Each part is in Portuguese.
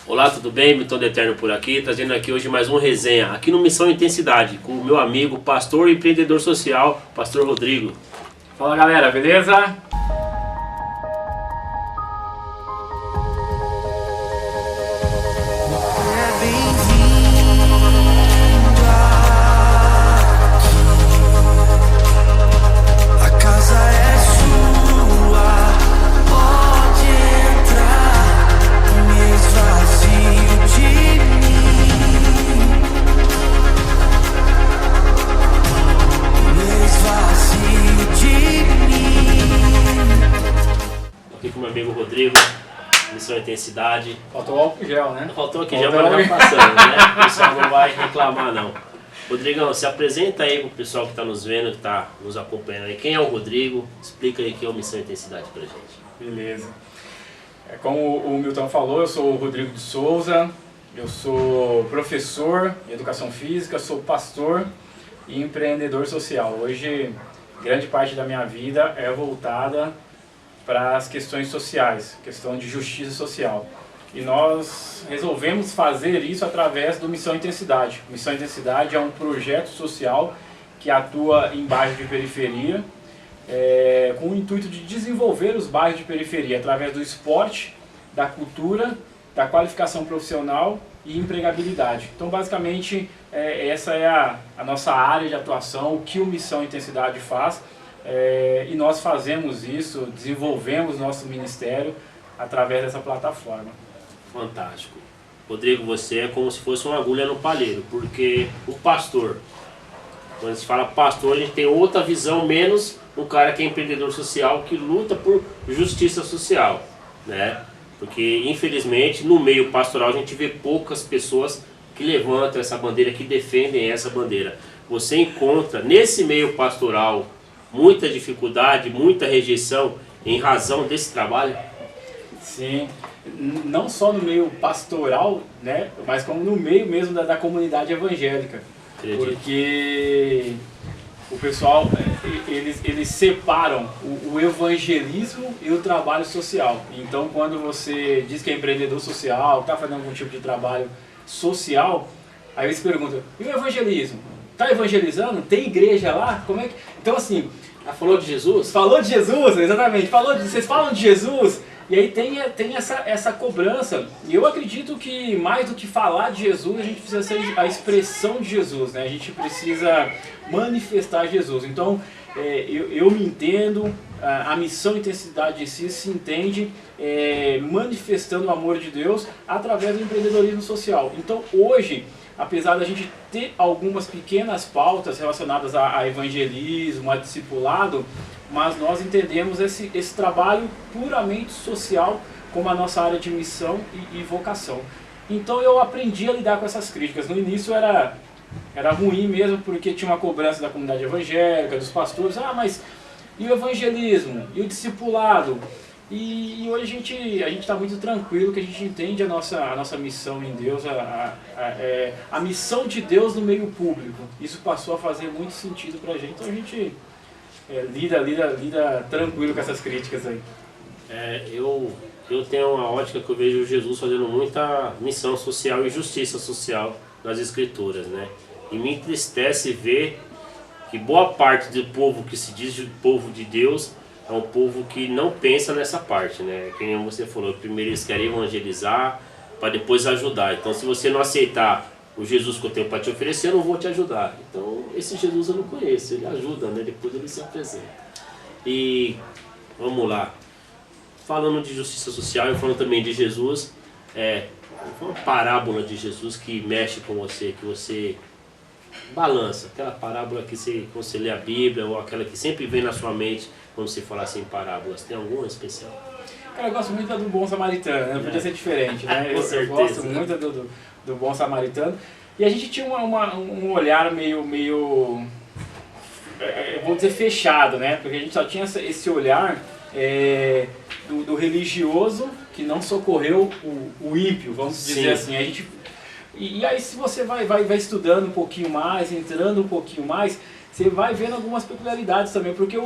Olá, tudo bem? Milton do Eterno por aqui, trazendo aqui hoje mais um resenha, aqui no Missão Intensidade, com o meu amigo, pastor e empreendedor social, pastor Rodrigo. Fala galera, beleza? Amigo Rodrigo, Missão Intensidade. Faltou o álcool gel, né? Faltou aqui, já vai passando, né? O pessoal não vai reclamar não. Rodrigão, se apresenta aí pro pessoal que está nos vendo, que está nos acompanhando aí. Quem é o Rodrigo? Explica aí quem é o Missão Intensidade pra gente. Beleza. Como o Milton falou, eu sou o Rodrigo de Souza, eu sou professor em Educação Física, sou pastor e empreendedor social. Hoje, grande parte da minha vida é voltada para as questões sociais, questão de justiça social. E nós resolvemos fazer isso através do Missão Intensidade. Missão Intensidade é um projeto social que atua em bairros de periferia, com o intuito de desenvolver os bairros de periferia através do esporte, da cultura, da qualificação profissional e empregabilidade. Então, basicamente, essa é a nossa área de atuação, o que o Missão Intensidade faz. E nós fazemos isso, desenvolvemos nosso ministério através dessa plataforma. Fantástico. Rodrigo, você é como se fosse uma agulha no palheiro, porque o pastor, quando se fala pastor, a gente tem outra visão, menos um cara que é empreendedor social, que luta por justiça social, né? Porque, infelizmente, no meio pastoral a gente vê poucas pessoas que levantam essa bandeira, que defendem essa bandeira. Você encontra, nesse meio pastoral, muita dificuldade, muita rejeição em razão desse trabalho? Sim, não só no meio pastoral, né, mas como no meio mesmo da comunidade evangélica. Acredito. Porque o pessoal, eles separam o evangelismo e o trabalho social. Então, quando você diz que é empreendedor social, está fazendo algum tipo de trabalho social, aí eles perguntam, e o evangelismo? Está evangelizando? Tem igreja lá? Como é que... Então, assim... Falou de Jesus? Falou de Jesus, exatamente. Vocês falam de Jesus? E aí tem essa cobrança. E eu acredito que mais do que falar de Jesus, a gente precisa ser a expressão de Jesus, né? A gente precisa manifestar Jesus. Então, eu me entendo, a missão Intensidade em si se entende manifestando o amor de Deus através do empreendedorismo social. Então, hoje, apesar da gente ter algumas pequenas pautas relacionadas a evangelismo, a discipulado, mas nós entendemos esse trabalho puramente social como a nossa área de missão e vocação. Então eu aprendi a lidar com essas críticas. No início era ruim mesmo, porque tinha uma cobrança da comunidade evangélica, dos pastores, mas e o evangelismo? E o discipulado? E hoje a gente está muito tranquilo, que a gente entende a nossa missão em Deus, a missão de Deus no meio público. Isso passou a fazer muito sentido para a gente, então a gente lida tranquilo com essas críticas aí. Eu tenho uma ótica que eu vejo Jesus fazendo muita missão social e justiça social nas Escrituras, né? E me entristece ver que boa parte do povo que se diz o povo de Deus é um povo que não pensa nessa parte, né? Como você falou, primeiro eles querem evangelizar para depois ajudar. Então, se você não aceitar o Jesus que eu tenho para te oferecer, eu não vou te ajudar. Então, esse Jesus eu não conheço, ele ajuda, né? Depois ele se apresenta. E vamos lá. Falando de justiça social e falando também de Jesus, uma parábola de Jesus que mexe com você, que você balança. Aquela parábola que quando você lê a Bíblia, ou aquela que sempre vem na sua mente quando você fala assim, parábolas. Tem alguma especial? Cara, eu gosto muito do Bom Samaritano, né? Não podia ser diferente, né? Eu gosto muito do Bom Samaritano. E a gente tinha um olhar meio vou dizer fechado, né? Porque a gente só tinha esse olhar do religioso que não socorreu o ímpio, vamos dizer assim. A gente, e aí se você vai estudando um pouquinho mais, entrando um pouquinho mais, você vai vendo algumas peculiaridades também, porque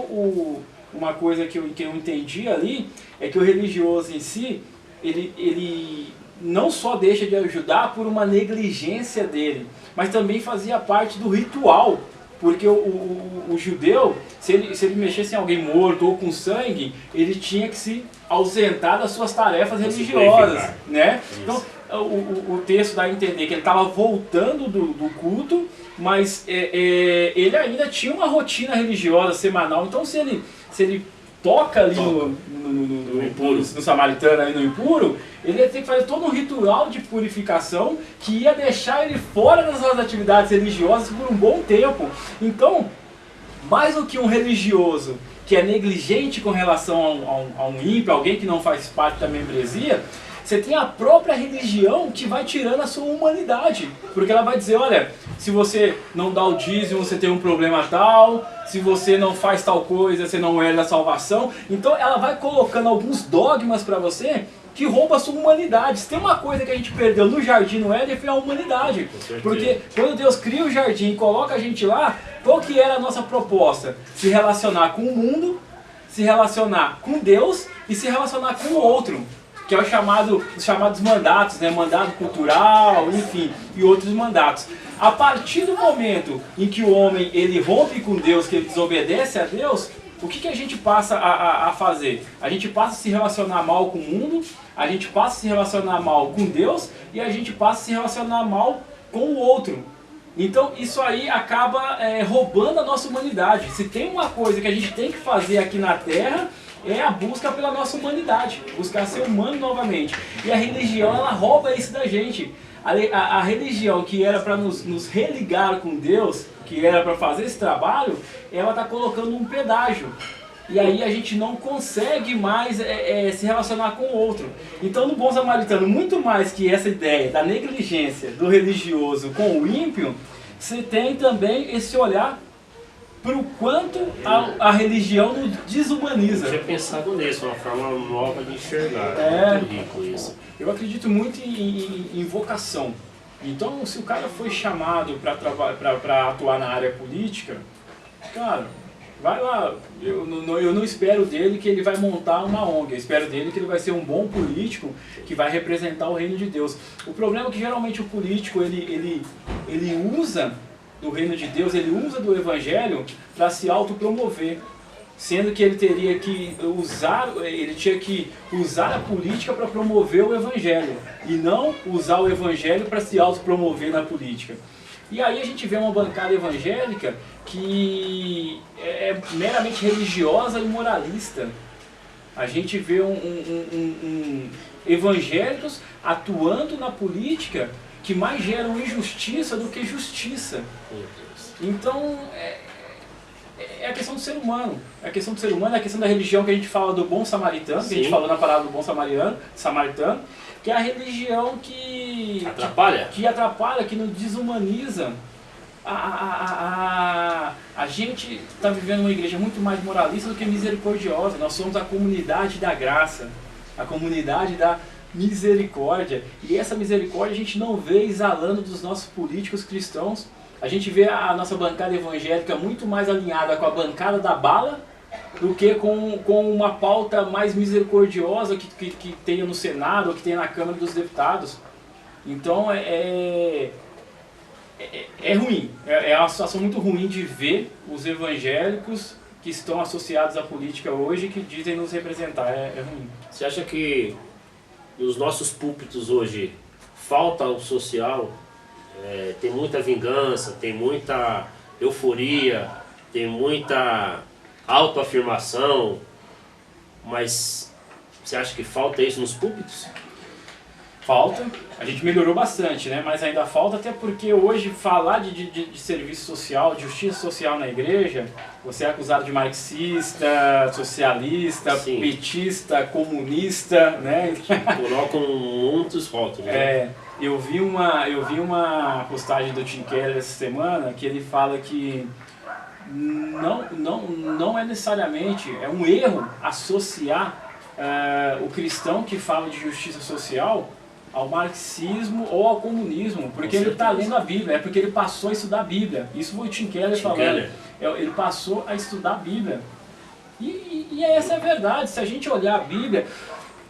uma coisa que eu entendi ali é que o religioso em si, ele não só deixa de ajudar por uma negligência dele, mas também fazia parte do ritual. Porque o judeu, se ele mexesse em alguém morto ou com sangue, ele tinha que se ausentar das suas tarefas religiosas, né? Então, o texto dá a entender que ele estava voltando do culto, mas ele ainda tinha uma rotina religiosa semanal. Então, se ele toca ali no samaritano, aí no impuro, ele ia ter que fazer todo um ritual de purificação que ia deixar ele fora das suas atividades religiosas por um bom tempo. Então, mais do que um religioso que é negligente com relação a um ímpio, alguém que não faz parte da membresia, você tem a própria religião que vai tirando a sua humanidade. Porque ela vai dizer, olha, se você não dá o dízimo, você tem um problema tal, se você não faz tal coisa, você não é da salvação. Então ela vai colocando alguns dogmas para você que rouba a sua humanidade. Se tem uma coisa que a gente perdeu no jardim no Éden, foi a humanidade. Porque quando Deus cria o jardim e coloca a gente lá, qual que era a nossa proposta? Se relacionar com o mundo, se relacionar com Deus e se relacionar com o outro. Que é os chamados mandatos, né? Mandado cultural, enfim, e outros mandatos. A partir do momento em que o homem ele rompe com Deus, que ele desobedece a Deus, o que a gente passa a fazer? A gente passa a se relacionar mal com o mundo, a gente passa a se relacionar mal com Deus e a gente passa a se relacionar mal com o outro. Então isso aí acaba roubando a nossa humanidade. Se tem uma coisa que a gente tem que fazer aqui na Terra, é a busca pela nossa humanidade, buscar ser humano novamente. E a religião, ela rouba isso da gente. A religião que era para nos religar com Deus, que era para fazer esse trabalho, ela está colocando um pedágio. E aí a gente não consegue mais se relacionar com o outro. Então no Bom Samaritano, muito mais que essa ideia da negligência do religioso com o ímpio, você tem também esse olhar para o quanto a religião nos desumaniza. Eu tinha pensado nisso, uma forma nova de enxergar. Muito rico isso. Eu acredito muito em vocação. Então, se o cara foi chamado para atuar na área política, cara, vai lá. Eu não espero dele que ele vai montar uma ONG. Eu espero dele que ele vai ser um bom político que vai representar o reino de Deus. O problema é que geralmente o político ele usa do reino de Deus, ele usa do evangelho para se autopromover, sendo que ele tinha que usar a política para promover o evangelho e não usar o evangelho para se autopromover na política. E aí a gente vê uma bancada evangélica que é meramente religiosa e moralista. A gente vê evangélicos atuando na política que mais geram injustiça do que justiça. Então, é a questão do ser humano. É a questão do ser humano, é a questão da religião que a gente fala do bom samaritano, que a gente falou na palavra do bom samaritano, que é a religião que atrapalha, que nos desumaniza. A gente está vivendo uma igreja muito mais moralista do que misericordiosa. Nós somos a comunidade da graça, a comunidade da misericórdia, e essa misericórdia a gente não vê exalando dos nossos políticos cristãos. A gente vê a nossa bancada evangélica muito mais alinhada com a bancada da bala do que com uma pauta mais misericordiosa que tenha no Senado ou que tenha na Câmara dos Deputados. Então é ruim, é uma situação muito ruim de ver os evangélicos que estão associados à política hoje que dizem nos representar. É ruim. Você acha que nos nossos púlpitos hoje falta o social? Tem muita vingança, tem muita euforia, tem muita autoafirmação, mas você acha que falta isso nos púlpitos? Falta, a gente melhorou bastante, né? Mas ainda falta, até porque hoje falar de serviço social, de justiça social na igreja, você é acusado de marxista, socialista, sim, petista, comunista, né? Colocam muitos rótulos. Né? Eu vi uma postagem do Tim Keller essa semana que ele fala que não é necessariamente, é um erro associar o cristão que fala de justiça social ao marxismo ou ao comunismo, porque ele está lendo a Bíblia, é porque ele passou a estudar a Bíblia. Isso foi o Tim Keller falando. Ele passou a estudar a Bíblia. E essa é a verdade. Se a gente olhar a Bíblia,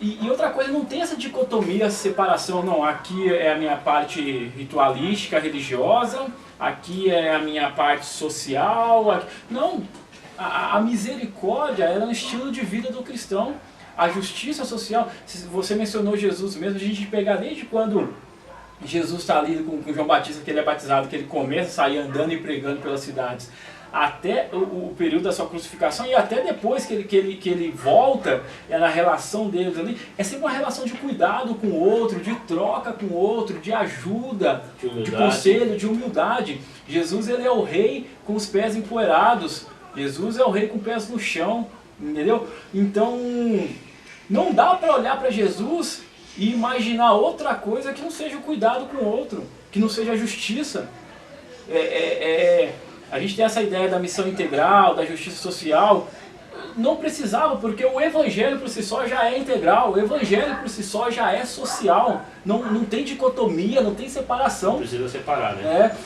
E outra coisa, não tem essa dicotomia, essa separação, não. Aqui é a minha parte ritualística, religiosa, aqui é a minha parte social. Não, a misericórdia ela é um estilo de vida do cristão. A justiça social, você mencionou Jesus mesmo, a gente pegar desde quando Jesus está ali com João Batista, que ele é batizado, que ele começa a sair andando e pregando pelas cidades, até o período da sua crucificação e até depois que ele volta, na relação deles ali, é sempre uma relação de cuidado com o outro, de troca com o outro, de ajuda, de conselho, de humildade. Jesus ele é o rei com os pés empoeirados, Jesus é o rei com os pés no chão, entendeu? Então, não dá para olhar para Jesus e imaginar outra coisa que não seja o cuidado com o outro, que não seja a justiça. A gente tem essa ideia da missão integral, da justiça social. Não precisava, porque o evangelho por si só já é integral, o evangelho por si só já é social. Não tem dicotomia, não tem separação. Não precisa separar, né?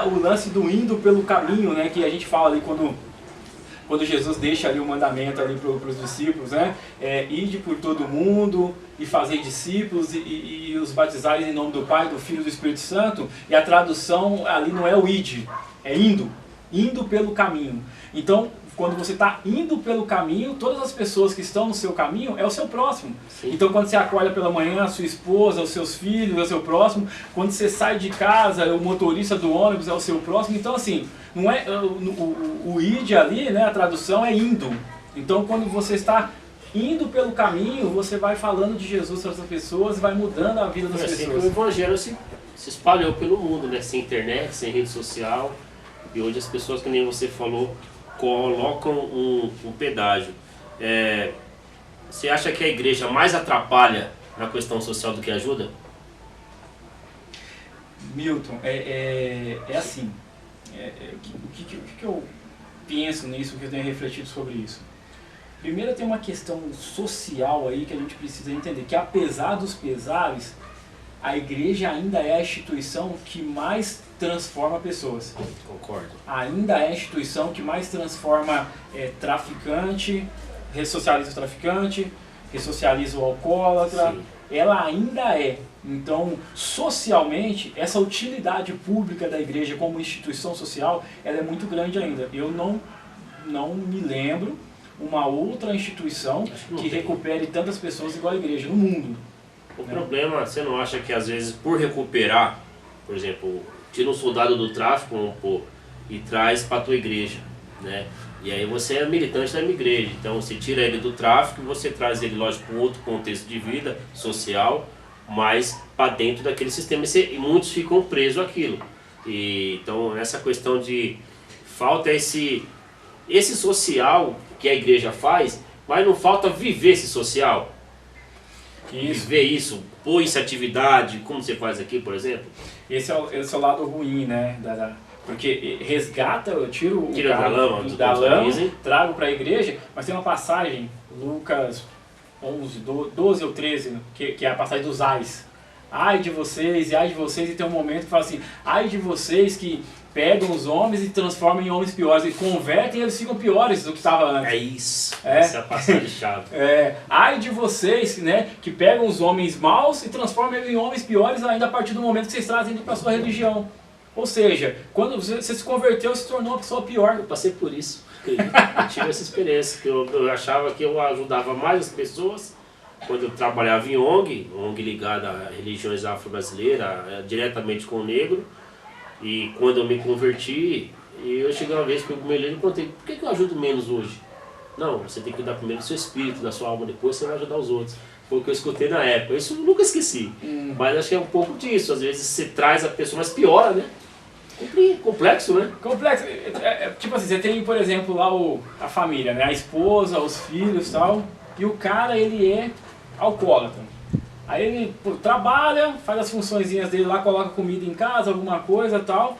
O lance do indo pelo caminho, né, que a gente fala ali quando Jesus deixa ali o mandamento ali para os discípulos, né? Ide por todo mundo e fazer discípulos e os batizar em nome do Pai, do Filho e do Espírito Santo. E a tradução ali não é o ide, é indo pelo caminho. Então, quando você está indo pelo caminho, todas as pessoas que estão no seu caminho é o seu próximo. Sim. Então, quando você acorda pela manhã, a sua esposa, os seus filhos, é o seu próximo. Quando você sai de casa, o motorista do ônibus é o seu próximo. Então, assim, não é o id ali, né, a tradução é indo. Então, quando você está indo pelo caminho, você vai falando de Jesus para as pessoas, vai mudando a vida das pessoas. Assim que o evangelho se espalhou pelo mundo, né? Sem internet, sem rede social. E hoje as pessoas, que nem você falou, colocam um pedágio. Você acha que a igreja mais atrapalha na questão social do que ajuda? Milton, assim. O que eu penso nisso, o que eu tenho refletido sobre isso? Primeiro tem uma questão social aí que a gente precisa entender, que apesar dos pesares, a igreja ainda é a instituição que mais transforma pessoas. Concordo. Ainda é a instituição que mais transforma traficante, ressocializa o traficante, ressocializa o alcoólatra. Sim. Ela ainda é. Então, socialmente, essa utilidade pública da igreja como instituição social, ela é muito grande ainda. Eu não me lembro uma outra instituição que recupere tantas pessoas igual a igreja no mundo. O problema, você não acha que às vezes por recuperar, por exemplo, tira um soldado do tráfico, vamos pôr, e traz para a tua igreja, né? E aí você é militante da minha igreja, então você tira ele do tráfico e você traz ele, lógico, para um outro contexto de vida social, mas para dentro daquele sistema, e muitos ficam presos àquilo. Então essa questão de falta esse social que a igreja faz, mas não falta viver esse social. Viver isso, pôr isso em atividade, como você faz aqui, por exemplo. Esse é o lado ruim, né? Porque resgata, eu tiro o cara da lama, trago para a igreja, mas tem uma passagem, Lucas 11, 12 ou 13, que é a passagem dos ais. Ai de vocês, e tem um momento que fala assim, ai de vocês que pegam os homens e transformam em homens piores, e convertem e eles ficam piores do que estava antes. É isso, essa é a passagem-chave. Ai de vocês, né, que pegam os homens maus e transformam em homens piores ainda a partir do momento que vocês trazem ele para a sua religião. Ou seja, quando você se converteu, se tornou uma pessoa pior. Eu passei por isso, eu tive essa experiência, que eu achava que eu ajudava mais as pessoas quando eu trabalhava em ONG ligada a religiões afro-brasileiras, diretamente com o negro. E quando eu me converti, eu cheguei uma vez que eu me olhei e perguntei, por que eu ajudo menos hoje? Não, você tem que cuidar primeiro do seu espírito, da sua alma, depois você vai ajudar os outros. Foi o que eu escutei na época, isso eu nunca esqueci. Mas acho que é um pouco disso, às vezes você traz a pessoa, mas piora, né? Complexo, né? Complexo. Tipo assim, você tem, por exemplo, lá a família, né? A esposa, os filhos e tal, e o cara, ele é alcoólatra. Aí ele trabalha, faz as funçõezinhas dele lá, coloca comida em casa, alguma coisa e tal.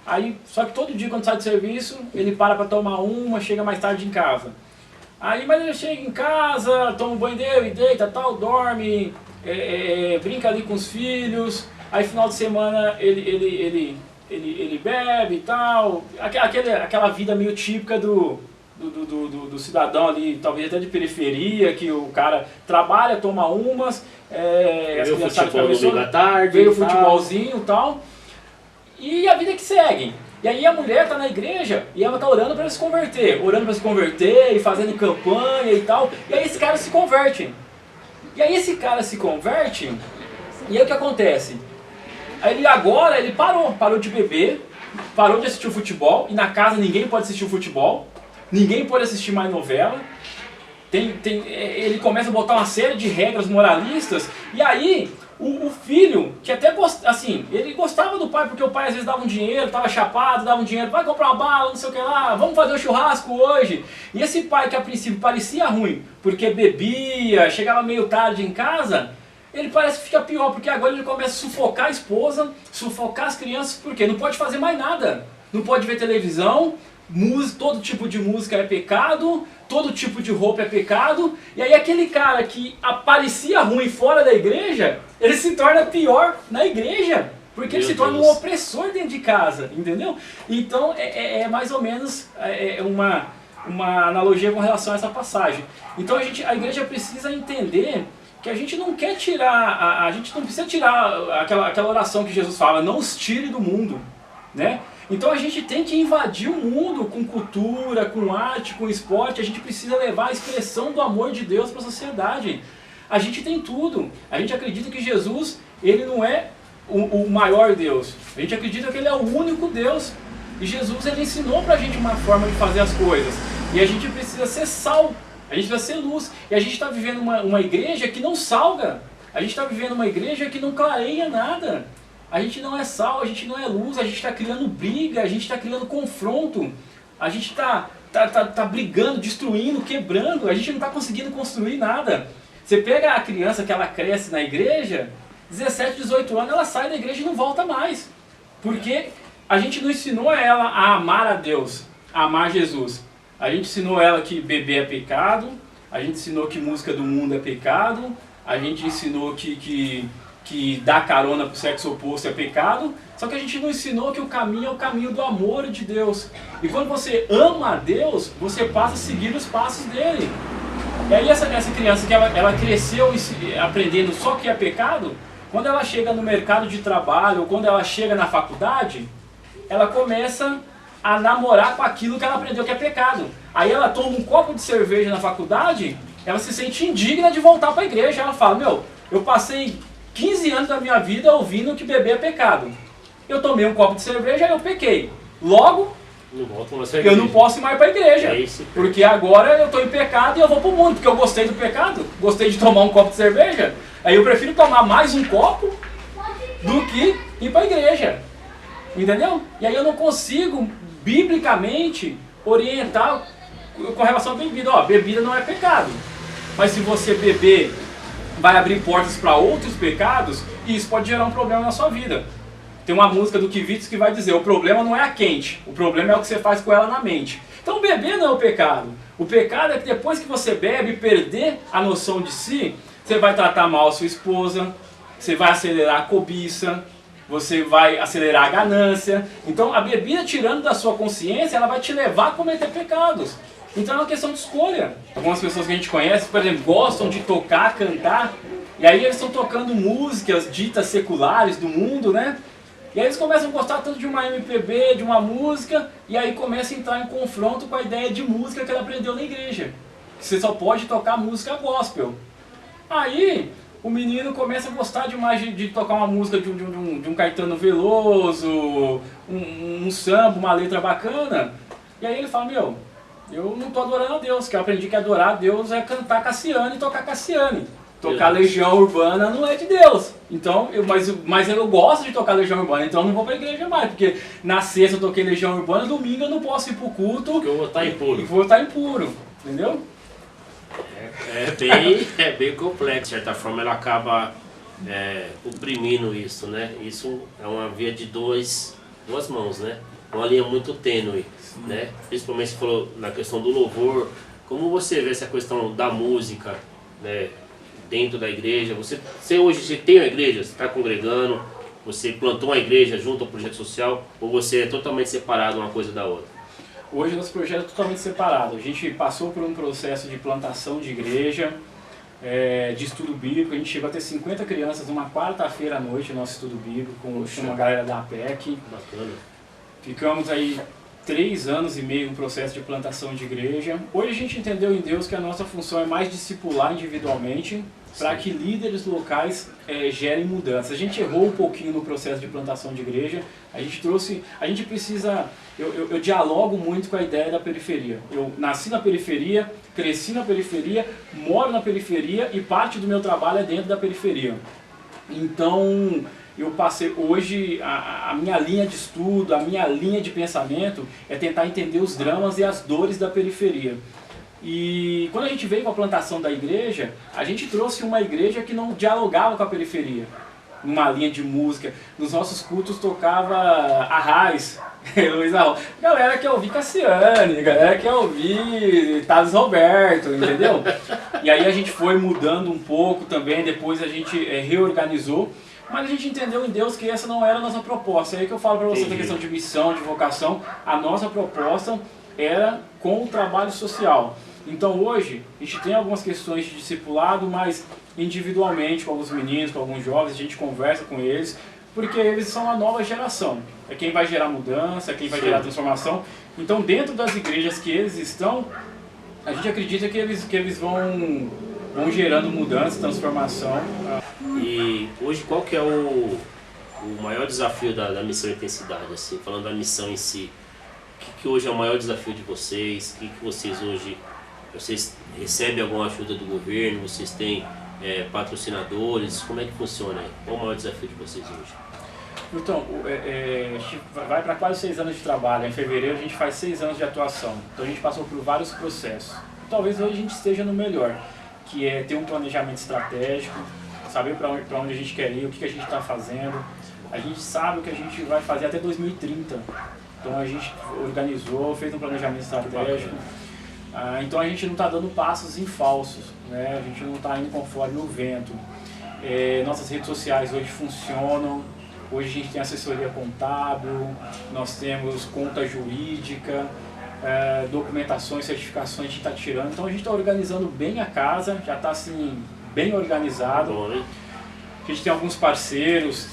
Aí, só que todo dia quando sai do serviço, ele para tomar uma, chega mais tarde em casa. Aí, mas ele chega em casa, toma um banho dele, deita, tal, dorme, brinca ali com os filhos. Aí final de semana ele bebe e tal. Aquela vida meio típica do do cidadão ali, talvez até de periferia, que o cara trabalha, toma umas, as Veio o criançadas futebol domingo à tarde. veio o e tal. futebolzinho e tal, e a vida que segue. E aí a mulher tá na igreja e ela tá orando para se converter, e fazendo campanha e tal, e aí esse cara se converte. E aí esse cara se converte, e aí o que acontece? Aí ele parou de beber, parou de assistir o futebol, e na casa ninguém pode assistir o futebol, ninguém pode assistir mais novela, ele começa a botar uma série de regras moralistas, e aí o filho, que até assim, ele gostava do pai, porque o pai às vezes dava um dinheiro, estava chapado, dava um dinheiro, vai comprar uma bala, não sei o que lá, vamos fazer um churrasco hoje. E esse pai que a princípio parecia ruim, porque bebia, chegava meio tarde em casa, ele parece que fica pior, porque agora ele começa a sufocar a esposa, sufocar as crianças, porque não pode fazer mais nada. Não pode ver televisão, todo tipo de música é pecado, todo tipo de roupa é pecado, e aí aquele cara que parecia ruim fora da igreja, ele se torna pior na igreja, porque ele se torna um opressor dentro de casa, entendeu? Então é mais ou menos uma analogia com relação a essa passagem. Então a igreja precisa entender que a gente não quer tirar, a gente não precisa tirar aquela oração que Jesus fala, não os tire do mundo, né? Então a gente tem que invadir o mundo com cultura, com arte, com esporte, a gente precisa levar a expressão do amor de Deus para a sociedade. A gente tem tudo, a gente acredita que Jesus, ele não é o maior Deus, a gente acredita que ele é o único Deus, e Jesus ele ensinou para a gente uma forma de fazer as coisas, e a gente precisa ser sal, a gente precisa ser luz, e a gente está vivendo uma igreja que não salga, a gente está vivendo uma igreja que não clareia nada. A gente não é sal, a gente não é luz, a gente está criando briga, a gente está criando confronto, a gente está brigando, destruindo, quebrando, a gente não está conseguindo construir nada. Você pega a criança que ela cresce na igreja, 17, 18 anos, ela sai da igreja e não volta mais. Porque a gente não ensinou ela a amar a Deus, a amar Jesus. A gente ensinou ela que beber é pecado, a gente ensinou que música do mundo é pecado, a gente ensinou que dar carona para o sexo oposto é pecado, só que a gente não ensinou que o caminho é o caminho do amor de Deus. E quando você ama a Deus, você passa a seguir os passos dele. E aí essa criança que ela cresceu aprendendo só que é pecado, quando ela chega no mercado de trabalho, ou quando ela chega na faculdade, ela começa a namorar com aquilo que ela aprendeu que é pecado. Aí ela toma um copo de cerveja na faculdade, ela se sente indigna de voltar para a igreja. Ela fala, eu passei 15 anos da minha vida ouvindo que beber é pecado. Eu tomei um copo de cerveja e eu pequei. Logo, eu não posso ir mais para a igreja. Porque agora eu estou em pecado e eu vou para o mundo. Porque eu gostei do pecado, gostei de tomar um copo de cerveja. Aí eu prefiro tomar mais um copo do que ir para a igreja. Entendeu? E aí eu não consigo, biblicamente, orientar com relação à bebida. Bebida não é pecado. Mas se você beber vai abrir portas para outros pecados e isso pode gerar um problema na sua vida. Tem uma música do Kivitz que vai dizer, o problema não é a quente, o problema é o que você faz com ela na mente. Então beber não é o pecado. O pecado é que depois que você bebe e perder a noção de si, você vai tratar mal a sua esposa, você vai acelerar a cobiça, você vai acelerar a ganância. Então a bebida, tirando da sua consciência, ela vai te levar a cometer pecados. Então é uma questão de escolha. Algumas pessoas que a gente conhece, por exemplo, gostam de tocar, cantar, e aí eles estão tocando músicas ditas seculares do mundo, né? E aí eles começam a gostar tanto de uma MPB, de uma música, e aí começam a entrar em confronto com a ideia de música que ele aprendeu na igreja. Você só pode tocar música gospel. Aí o menino começa a gostar demais de tocar uma música de um Caetano Veloso, um samba, uma letra bacana, e aí ele fala, eu não estou adorando a Deus, que eu aprendi que adorar a Deus é cantar Cassiane e tocar Cassiane. Tocar Legião Urbana não é de Deus. Então, mas eu gosto de tocar Legião Urbana, então eu não vou para a igreja mais, porque na sexta eu toquei Legião Urbana, domingo eu não posso ir para o culto. Porque eu vou estar impuro. Vou estar impuro, entendeu? É bem complexo. De certa forma ela acaba oprimindo isso, né? Isso é uma via de duas mãos, né? Uma linha muito tênue, né? Principalmente você falou na questão do louvor. Como você vê essa questão da música, né? Dentro da igreja? Você hoje tem uma igreja, você está congregando, você plantou uma igreja junto ao projeto social, ou você é totalmente separado uma coisa da outra? Hoje nosso projeto é totalmente separado. A gente passou por um processo de plantação de igreja, de estudo bíblico. A gente chegou a ter 50 crianças numa quarta-feira à noite no nosso estudo bíblico com uma galera da APEC. Bacana. Ficamos aí 3 anos e meio no processo de plantação de igreja. Hoje a gente entendeu em Deus que a nossa função é mais discipular individualmente para que líderes locais gerem mudanças. A gente errou um pouquinho no processo de plantação de igreja. A gente precisa, eu dialogo muito com a ideia da periferia. Eu nasci na periferia, cresci na periferia, moro na periferia e parte do meu trabalho é dentro da periferia. Então, eu passei hoje, a minha linha de estudo, a minha linha de pensamento é tentar entender os dramas e as dores da periferia. E quando a gente veio com a plantação da igreja, a gente trouxe uma igreja que não dialogava com a periferia. Numa linha de música, nos nossos cultos tocava Arraiz, Luiz Arraes. Galera quer ouvir Cassiane, galera quer ouvir Thales Roberto, entendeu? E aí a gente foi mudando um pouco também, depois a gente reorganizou. Mas a gente entendeu em Deus que essa não era a nossa proposta. É aí que eu falo para você da questão de missão, de vocação. A nossa proposta era com o trabalho social. Então hoje a gente tem algumas questões de discipulado, mas individualmente com alguns meninos, com alguns jovens, a gente conversa com eles, porque eles são a nova geração. É quem vai gerar mudança, é quem vai gerar transformação. Então dentro das igrejas que eles estão, a gente acredita que eles vão gerando mudança, transformação. E hoje qual que é o maior desafio da missão Intensidade, assim, falando da missão em si? O que hoje é o maior desafio de vocês? O que vocês hoje, vocês recebem alguma ajuda do governo? Vocês têm patrocinadores? Como é que funciona aí? Qual o maior desafio de vocês hoje? Então, a gente vai para quase 6 anos de trabalho. Em fevereiro a gente faz 6 anos de atuação. Então a gente passou por vários processos. Talvez hoje a gente esteja no melhor, que é ter um planejamento estratégico, saber para onde a gente quer ir, o que a gente está fazendo. A gente sabe o que a gente vai fazer até 2030. Então a gente organizou, fez um planejamento estratégico. Então a gente não está dando passos em falsos, né? A gente não está indo conforme o vento. Nossas redes sociais hoje funcionam. Hoje a gente tem assessoria contábil, nós temos conta jurídica, documentações, certificações a gente está tirando. Então a gente está organizando bem a casa, já está assim, bem organizado. Bom, né? A gente tem alguns parceiros,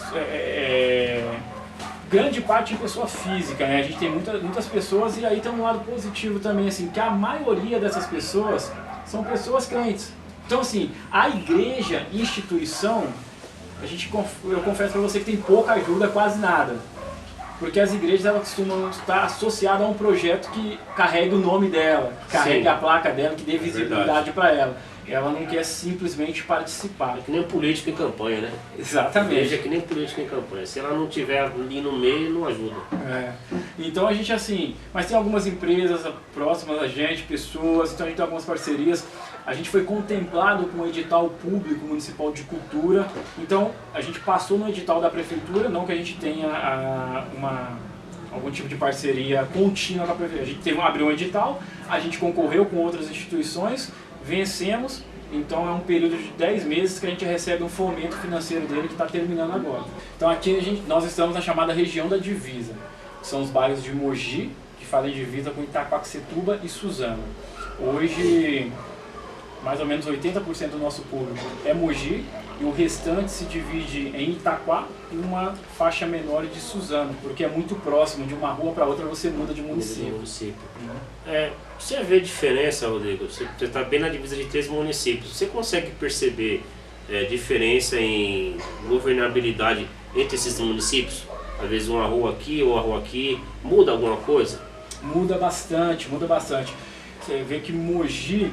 grande parte em pessoa física, né? A gente tem muitas pessoas e aí tem um lado positivo também, assim, que a maioria dessas pessoas são pessoas crentes. Então assim, a igreja, instituição, eu confesso para você que tem pouca ajuda, quase nada. Porque as igrejas elas costumam estar associadas a um projeto que carrega o nome dela, carrega a placa dela, que dê visibilidade para ela. Ela não quer simplesmente participar. É que nem político em campanha, né? Exatamente. É que nem político em campanha. Se ela não tiver ali no meio, não ajuda. Então a gente assim, mas tem algumas empresas próximas a gente, pessoas, então a gente tem algumas parcerias. A gente foi contemplado com o edital público municipal de cultura. Então a gente passou no edital da prefeitura, não que a gente tenha algum tipo de parceria contínua com a prefeitura. A gente abriu um edital, a gente concorreu com outras instituições, vencemos, então é um período de 10 meses que a gente recebe um fomento financeiro dele que está terminando agora. Então aqui nós estamos na chamada região da divisa, que são os bairros de Mogi, que fazem divisa com Itaquaquecetuba e Suzano. Hoje, mais ou menos 80% do nosso público é Mogi e o restante se divide em Itaquá e uma faixa menor de Suzano, porque é muito próximo, de uma rua para outra você muda de município. Você vê diferença, Rodrigo? Você está bem na divisa de 3 municípios. Você consegue perceber diferença em governabilidade entre esses municípios? Às vezes uma rua aqui ou uma rua aqui, muda alguma coisa? Muda bastante, muda bastante. Você vê que Mogi,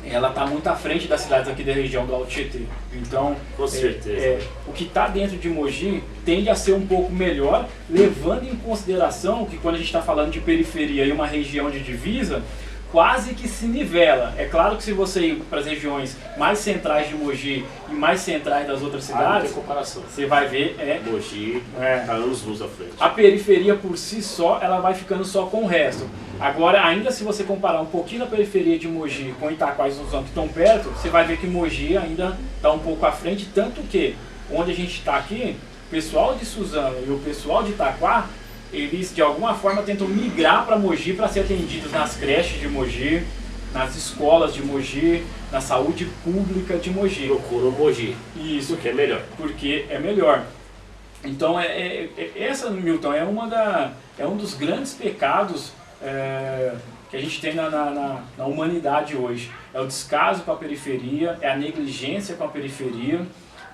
ela está muito à frente das cidades aqui da região do Alto Tietê. Então, com certeza. O que está dentro de Mogi tende a ser um pouco melhor, levando em consideração que quando a gente está falando de periferia e uma região de divisa, quase que se nivela. É claro que se você ir para as regiões mais centrais de Mogi e mais centrais das outras cidades, não tem comparação. Você vai ver Mogi está anos-luz à frente. A periferia por si só, ela vai ficando só com o resto. Agora, ainda se você comparar um pouquinho a periferia de Mogi com Itaquá e Suzano, que estão perto, você vai ver que Mogi ainda está um pouco à frente, tanto que onde a gente está aqui, o pessoal de Suzano e o pessoal de Itaquá eles de alguma forma tentam migrar para Mogi para ser atendidos nas creches de Mogi, nas escolas de Mogi, na saúde pública de Mogi. Procuram Mogi. Isso. Porque é melhor. Porque é melhor. Então, essa, Milton, é um dos grandes pecados que a gente tem na humanidade hoje. É o descaso com a periferia, é a negligência com a periferia.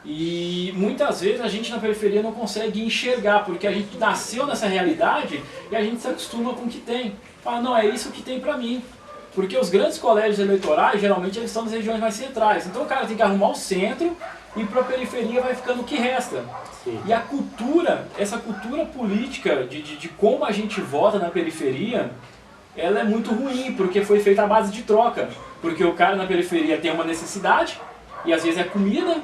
E muitas vezes a gente na periferia não consegue enxergar, porque a gente nasceu nessa realidade e a gente se acostuma com o que tem. Fala, não, é isso que tem pra mim. Porque os grandes colégios eleitorais, geralmente, eles estão nas regiões mais centrais. Então o cara tem que arrumar o centro e para a periferia vai ficando o que resta. Sim. E a cultura, essa cultura política de como a gente vota na periferia, ela é muito ruim, porque foi feita à base de troca. Porque o cara na periferia tem uma necessidade, e às vezes é comida,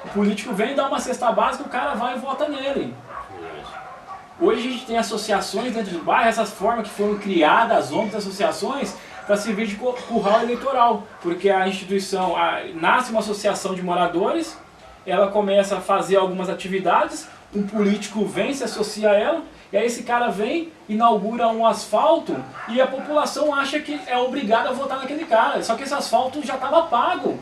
o político vem e dá uma cesta básica, o cara vai e vota nele. Hoje a gente tem associações dentro do bairro, essas formas que foram criadas, as ONGs, associações, para servir de curral eleitoral. Porque a instituição, nasce uma associação de moradores, ela começa a fazer algumas atividades, um político vem, se associa a ela, e aí esse cara vem, inaugura um asfalto, e a população acha que é obrigada a votar naquele cara. Só que esse asfalto já estava pago.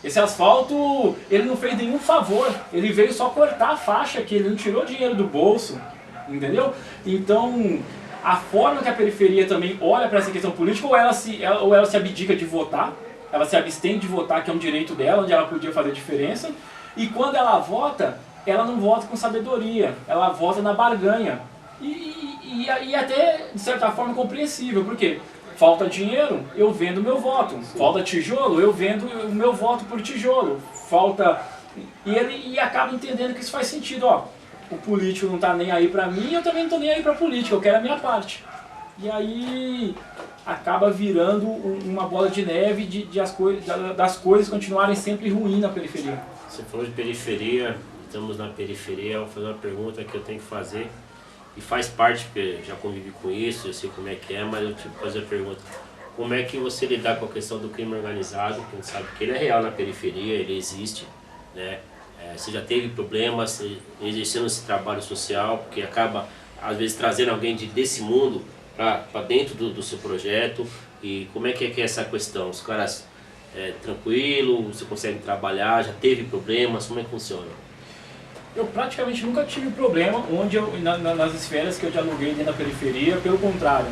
Esse asfalto, ele não fez nenhum favor, ele veio só cortar a faixa aqui, ele não tirou dinheiro do bolso, entendeu? Então, a forma que a periferia também olha para essa questão política, ou ela se abdica de votar, ela se abstém de votar, que é um direito dela, onde ela podia fazer diferença, e quando ela vota, ela não vota com sabedoria, ela vota na barganha. E até, de certa forma, compreensível, porque falta dinheiro, eu vendo meu voto. Falta tijolo, eu vendo o meu voto por tijolo. E acaba entendendo que isso faz sentido, ó. O político não tá nem aí pra mim, eu também não tô nem aí pra política, eu quero a minha parte. E aí acaba virando uma bola de neve das coisas continuarem sempre ruins na periferia. Você falou de periferia, estamos na periferia, eu vou fazer uma pergunta que eu tenho que fazer. E faz parte, porque já convivi com isso, eu sei como é que é, mas eu tive que fazer a pergunta. Como é que você lidar com a questão do crime organizado? Que a gente sabe que ele é real na periferia, ele existe, né? Você já teve problemas exercendo esse trabalho social, porque acaba, às vezes, trazendo alguém desse mundo para dentro do seu projeto. E como é que é essa questão? Os caras tranquilo, você consegue trabalhar, já teve problemas, como é que funciona? Eu praticamente nunca tive problema nas esferas que eu dialoguei dentro da periferia, pelo contrário.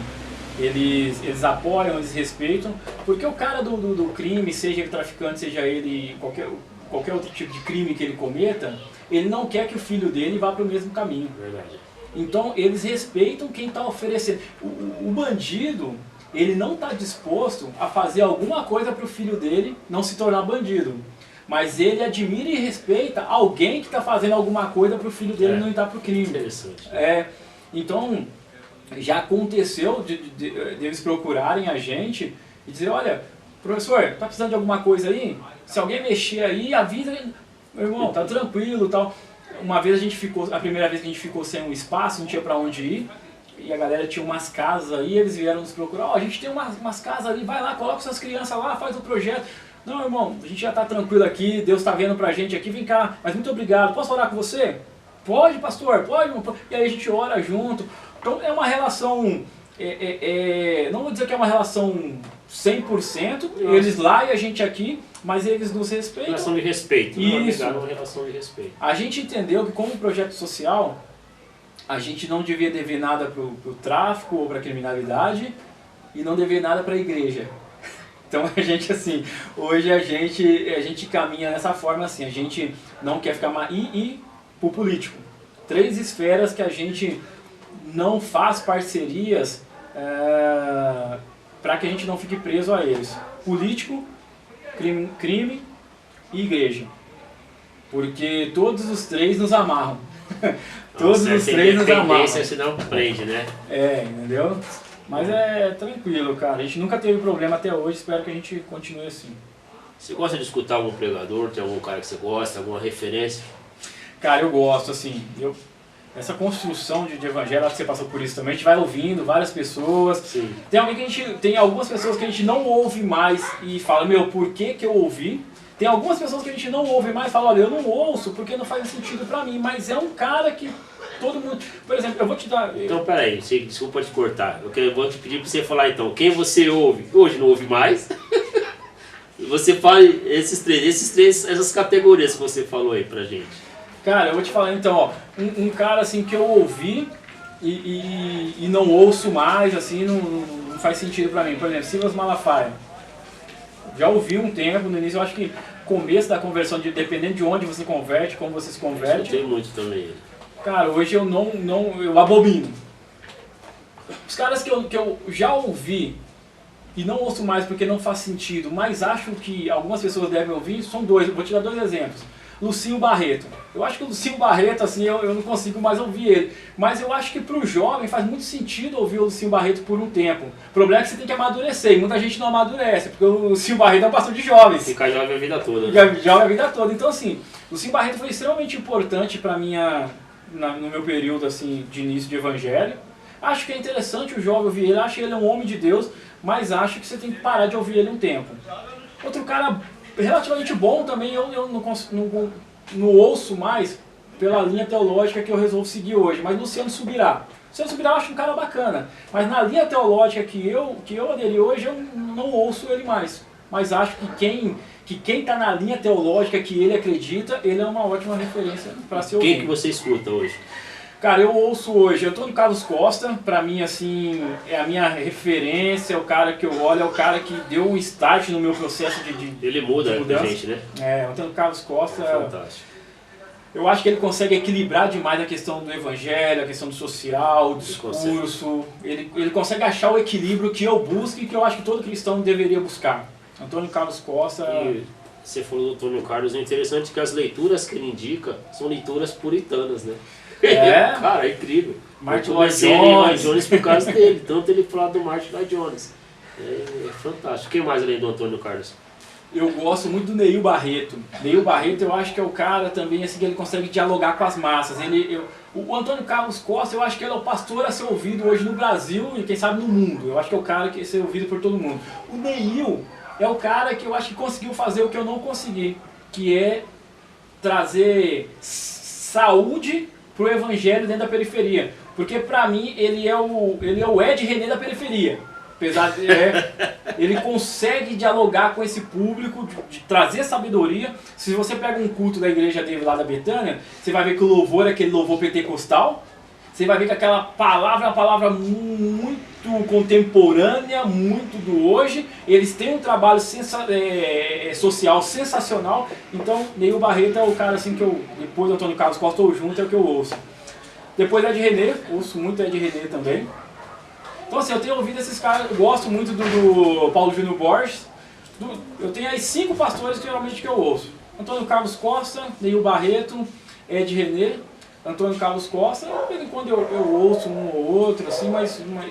Eles apoiam, eles respeitam, porque o cara do crime, seja ele traficante, seja ele qualquer outro tipo de crime que ele cometa, ele não quer que o filho dele vá para o mesmo caminho. Verdade. Então eles respeitam quem está oferecendo. O bandido, ele não está disposto a fazer alguma coisa para o filho dele não se tornar bandido. Mas ele admira e respeita alguém que está fazendo alguma coisa para o filho dele não entrar para o crime. Interessante. Então, já aconteceu de eles procurarem a gente e dizer, olha, professor, está precisando de alguma coisa aí? Se alguém mexer aí, avisa, meu irmão, tá tranquilo e tal. Uma vez a primeira vez que a gente ficou sem um espaço, não tinha para onde ir, e a galera tinha umas casas aí, eles vieram nos procurar, a gente tem umas casas ali, vai lá, coloca suas crianças lá, faz o projeto. Não, irmão, a gente já está tranquilo aqui, Deus está vendo pra gente aqui, vem cá, mas muito obrigado, posso orar com você? Pode, pastor, pode, irmão. E aí a gente ora junto. Então é uma relação, não vou dizer que é uma relação 100%, eles lá e a gente aqui, mas eles nos respeitam. Relação de respeito, isso. Uma relação de respeito. A gente entendeu que como projeto social, a gente não devia dever nada pro tráfico ou pra criminalidade e não dever nada pra igreja. Então a gente assim, hoje a gente caminha dessa forma assim, a gente não quer ficar e pro político. 3 esferas que a gente não faz parcerias para que a gente não fique preso a eles. Político, crime e igreja. Porque todos os 3 nos amarram. Todos os 3 nos amarram. Senão prende, né? Entendeu? Mas é tranquilo, cara. A gente nunca teve problema até hoje, espero que a gente continue assim. Você gosta de escutar algum pregador? Tem algum cara que você gosta, alguma referência? Cara, eu gosto, assim, essa construção de evangelho, acho que você passou por isso também, a gente vai ouvindo várias pessoas. Sim. Tem algumas pessoas que a gente não ouve mais e fala, meu, por que eu ouvi? Tem algumas pessoas que a gente não ouve mais e fala, olha, eu não ouço porque não faz sentido pra mim, mas é um cara que todo mundo... Por exemplo, eu vou te dar... Então, peraí, desculpa te cortar. Eu vou te pedir para você falar então, quem você ouve, hoje não ouve mais. Você fale essas categorias que você falou aí pra gente. Cara, eu vou te falar então, ó, um cara assim que eu ouvi e não ouço mais, assim, não faz sentido pra mim. Por exemplo, Silas Malafaia. Já ouvi um tempo, no início eu acho que começo da conversão, dependendo de onde você converte, como você se converte. Eu tenho muito também ele. Cara, hoje eu abomino. Os caras que eu já ouvi e não ouço mais porque não faz sentido, mas acho que algumas pessoas devem ouvir, são dois. Eu vou te dar dois exemplos. Lucinho Barreto. Eu acho que o Lucinho Barreto, assim, eu não consigo mais ouvir ele. Mas eu acho que para o jovem faz muito sentido ouvir o Lucinho Barreto por um tempo. O problema é que você tem que amadurecer, e muita gente não amadurece, porque o Lucinho Barreto é um pastor de jovens. Fica jovem a vida toda. Jovem a vida toda. Então, assim, o Lucinho Barreto foi extremamente importante para no meu período, assim, de início de evangelho. Acho que é interessante o jovem ouvir ele, acho que ele é um homem de Deus, mas acho que você tem que parar de ouvir ele um tempo. Outro cara relativamente bom também, eu não ouço mais pela linha teológica que eu resolvo seguir hoje, mas Luciano Subirá. Luciano Subirá eu acho um cara bacana, mas na linha teológica que eu aderi hoje, eu não ouço ele mais. Mas acho que quem está na linha teológica que ele acredita, ele é uma ótima referência para ser ouvido. Quem que você escuta hoje? Cara, eu ouço hoje, eu tô no Carlos Costa, pra mim, assim, é a minha referência, é o cara que eu olho, é o cara que deu um start no meu processo de ele muda mudança. A gente, né? É, eu tô no Carlos Costa. É fantástico. Eu acho que ele consegue equilibrar demais a questão do evangelho, a questão do social, o discurso. Ele consegue achar o equilíbrio que eu busco e que eu acho que todo cristão deveria buscar. Antônio Carlos Costa... E você falou do Antônio Carlos, é interessante que as leituras que ele indica são leituras puritanas, né? É? Cara, é incrível. Martin Lloyd Jones por causa dele, tanto ele falar do Martin Lloyd Jones. É fantástico. Quem mais além do Antônio Carlos? Eu gosto muito do Neil Barreto. Neil Barreto eu acho que é o cara também assim, que ele consegue dialogar com as massas. O Antônio Carlos Costa, eu acho que ele é o pastor a ser ouvido hoje no Brasil e quem sabe no mundo. Eu acho que é o cara que é ser ouvido por todo mundo. O Neil é o cara que eu acho que conseguiu fazer o que eu não consegui, que é trazer saúde pro evangelho dentro da periferia. Porque pra mim ele é o Ed René da periferia. Apesar de, ele consegue dialogar com esse público, de trazer sabedoria. Se você pega um culto da igreja dele lá da Betânia, você vai ver que o louvor é aquele louvor pentecostal. Você vai ver que aquela palavra é uma palavra muito contemporânea, muito do hoje. Eles têm um trabalho social sensacional. Então, Neil Barreto é o cara assim que eu, depois do Antônio Carlos Costa ou junto, é o que eu ouço. Depois Ed René, ouço muito Ed René também. Então assim, eu tenho ouvido esses caras, eu gosto muito do Paulo Júnior Borges. Eu tenho aí 5 pastores que geralmente que eu ouço. Antônio Carlos Costa, Neil Barreto, Ed René, Antônio Carlos Costa, de vez em quando eu ouço um ou outro, assim,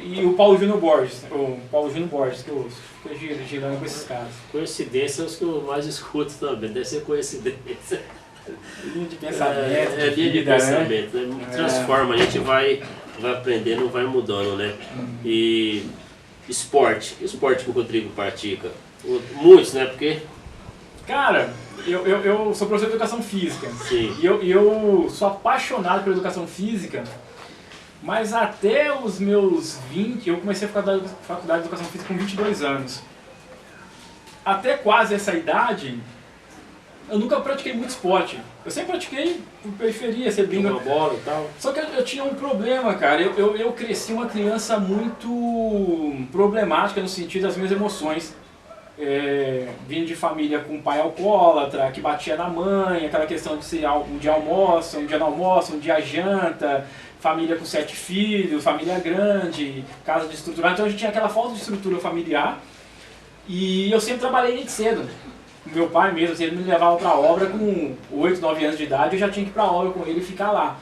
e o Paulo Júnior Borges, que eu ouço, fico girando com esses caras. Coincidência é os que eu mais escuto também, deve ser coincidência. Linha de pensamento, linha de pensamento, né? Transforma, a gente vai aprendendo, vai mudando, né? E esporte que o Rodrigo pratica? Muitos, né? Porque... Cara, eu sou professor de educação física. Sim. E eu sou apaixonado pela educação física, mas até os meus 20, eu comecei a faculdade de educação física com 22 anos. Até quase essa idade, eu nunca pratiquei muito esporte. Eu sempre pratiquei por periferia, você brinca. Uma bola e tal. Só que eu tinha um problema, cara. Eu cresci uma criança muito problemática no sentido das minhas emoções. Vindo de família com um pai alcoólatra, que batia na mãe, aquela questão de ser um dia almoça, um dia não almoça, um dia janta, família com 7 filhos, família grande, casa desestruturada. Então a gente tinha aquela falta de estrutura familiar e eu sempre trabalhei desde cedo. Meu pai mesmo, ele me levava para a obra com 8, 9 anos de idade, eu já tinha que ir para a obra com ele e ficar lá.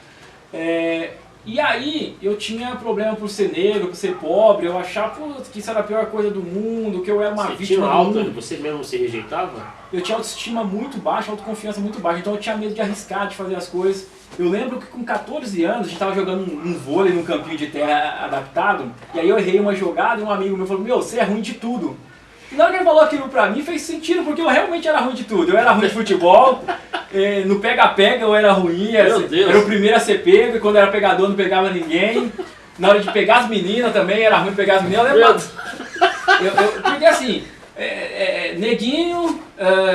E aí eu tinha problema por ser negro, por ser pobre, eu achava que isso era a pior coisa do mundo, que eu era uma vítima do mundo. Você mesmo se rejeitava? Eu tinha autoestima muito baixa, autoconfiança muito baixa, então eu tinha medo de arriscar, de fazer as coisas. Eu lembro que com 14 anos a gente estava jogando um vôlei num campinho de terra adaptado, e aí eu errei uma jogada e um amigo meu falou, meu, você é ruim de tudo. E na hora que ele falou aquilo pra mim, fez sentido, porque eu realmente era ruim de tudo. Eu era ruim de futebol, no pega-pega eu era ruim, era o primeiro a ser pego, e quando era pegador não pegava ninguém. Na hora de pegar as meninas também, era ruim de pegar as meninas. Porque assim, neguinho,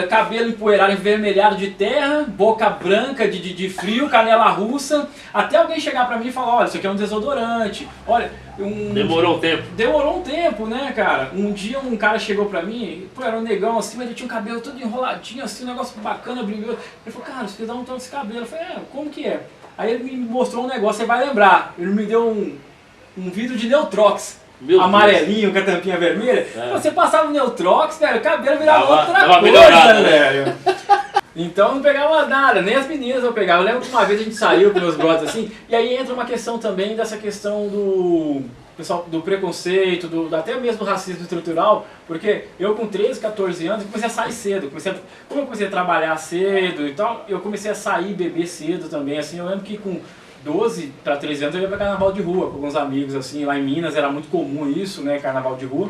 cabelo empoeirado, envermelhado de terra, boca branca de frio, canela russa, até alguém chegar pra mim e falar, olha, isso aqui é um desodorante, olha... Demorou um tempo? Demorou um tempo, né, cara? Um dia um cara chegou pra mim, pô, era um negão assim, mas ele tinha um cabelo todo enroladinho assim, um negócio bacana, brilhoso. Ele falou, cara, você precisa dar um tanto desse cabelo. Eu falei, como que é? Aí ele me mostrou um negócio, você vai lembrar, ele me deu um vidro de Neutrox. Amarelinho com a tampinha vermelha. Você passava o Neutrox, velho, o cabelo virava outra coisa, velho. Então não pegava nada, nem as meninas eu pegava. Eu lembro que uma vez a gente saiu com meus brothers assim, e aí entra uma questão também dessa questão do preconceito, até mesmo do racismo estrutural, porque eu com 13, 14 anos comecei a sair cedo. Como eu comecei a trabalhar cedo e tal, eu comecei a sair e beber cedo também. Assim, eu lembro que com 12 para 13 anos eu ia para carnaval de rua com alguns amigos, assim, lá em Minas era muito comum isso, né, carnaval de rua.